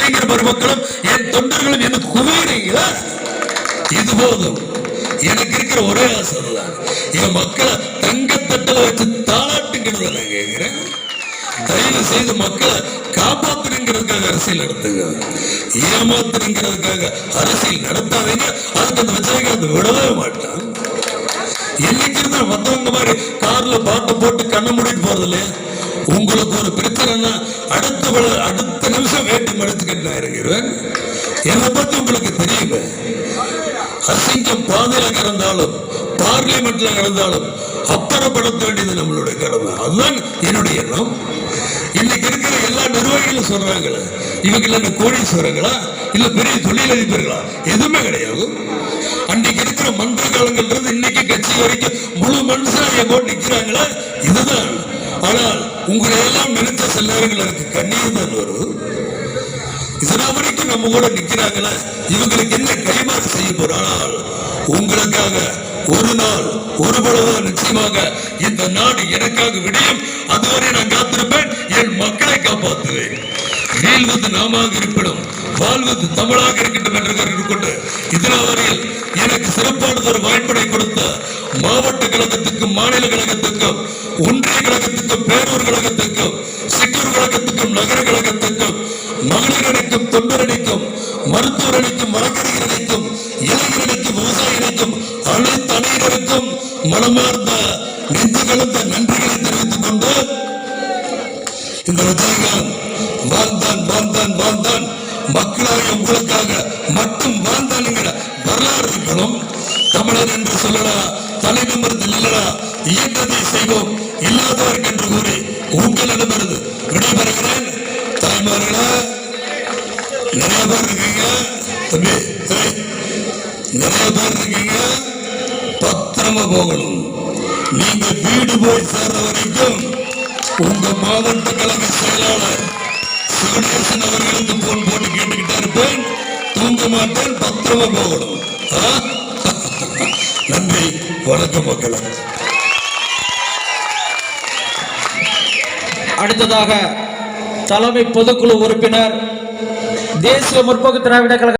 இளைஞர் பெருமக்களும் என் தொண்டர்களும் எனக்கு குவியறீங்களா? இது போதும். எனக்கு இருக்கிற ஒரே ஆசை தான், என் மக்களை தங்கத்தட்டில் வச்சு தாளாட்டுங்கிறத நான் கேட்கிறேன். தயவு செய்து மக்களை காப்பாத்துறதுக்காக அரசியல் நடத்துங்க, ஏமாத்துறதுக்காக அரசியல் நடத்தாதீங்க. அதுக்கு அந்த விஜயகாந்த் விடவே மாட்டான். என்னைக்கு இருந்தா மத்தவங்க மாதிரி கார்ல பாட்டு போட்டு கண்ண மூடிட்டு போறது இல்லையா? உங்களுக்கு ஒரு பிரச்சனைனா அடுத்த நிமிஷம் வேட்டி மடுத்துக்கிட்டு நான் இருக்கிறேன். என்னை பத்தி உங்களுக்கு தெரியுமே. அசிங்கம் பாதையில கிடந்தாலும் பார்லிமெண்ட்ல கிடந்தாலும் அப்புறப்படுத்த வேண்டியது நம்மளுடைய கடமை. அதுதான் என்னுடைய எண்ணம். இன்னைக்கு இருக்கிற எல்லா நிர்வாகிகளும் சொல்றாங்களே, இவங்க என்ன கோடீஸ்வரங்களா இல்ல பெரிய தொழிலதிபர்களா? எதுவுமே கிடையாது. அன்னைக்கு இருக்கிற மன்ற காலங்கள் இன்னைக்கு கட்சி வரைக்கும் முழு மனுஷன் என் போட்டு நிக்கிறாங்களா? இதுதான். ஆனால் உங்களை எல்லாம் நினைச்ச சில நேரங்கள் எனக்கு கண்ணீர் தான் வரும். இதனால் வரைக்கும் நம்ம கூட நிக்கிறாங்களா? இவங்களுக்கு என்ன கைமாறு செய்ய போறாள்? உங்களுக்காக ஒரு நாள் ஒரு பொழுது நிச்சயமாக இந்த நாடு எனக்காக விடியும். அதுவரை நான் காத்திருப்பேன். என் மக்களை காப்பாற்றுவேன். வீழ்வது நாமாக இருப்பிடும், வாழ்வது தமிழாக இருக்கட்டும் என்று கொண்டு இதனால் வரையில் எனக்கு சிறப்பான ஒரு வாய்ப்பை கொடுத்த மாவட்ட கழகத்துக்கும் மாநில கழகத்துக்கும் ஒன்றிய கழகத்துக்கும் பேரூர் கழகத்துக்கும் சிற்றூர் கழகத்துக்கும் நகர கழகத்துக்கும் மகளிர் அணிக்கும் தொண்டர் அணிக்கும் மருத்துவர் அணிக்கும் வழக்கறிஞர் அணிக்கும் இளைஞர் அணிக்கும் விவசாய அணிக்கும் அனைத்து அணியினருக்கும் மனமார்ந்த நெஞ்சு கலந்த நன்றிகளை தெரிவித்துக் கொண்டு இந்த விஜயகாந்த் வாழ்ந்தான் வாழ்ந்தான் வாழ்ந்தான் மக்களாக உங்களுக்காக மட்டும் வாழ்ந்தான் என்கிற வரலாறு இருக்கணும். தமிழர் என்று சொல்லலாம், தலைநிமிர்ந்து இல்லடா, இயன்றதை செய்வோம், இல்லாதவர்கள் என்று கூறி உங்களிடமிருந்து விடைபெறுகிறேன். தாய்மார்களா, நிறைய பேர் இருக்கீங்க, தம்பி நிறைய பேர் இருக்கீங்க, பத்திரமா போகணும். நீங்க வீடு போய் சேர்ற வரைக்கும் உங்க மாவட்ட கழக செயலாளர் சிவனேசன் அவர்களுக்கு போன் போட்டு கேட்டுக்கிட்டே இருப்பேன். தூங்க மாட்டேன், பத்திரமா போகணும். நன்றி, வணக்கம் மக்களே. அடுத்ததாக தலைமை பொதுக்குழு உறுப்பினர் தேசிய முற்போக்கு திராவிட கழக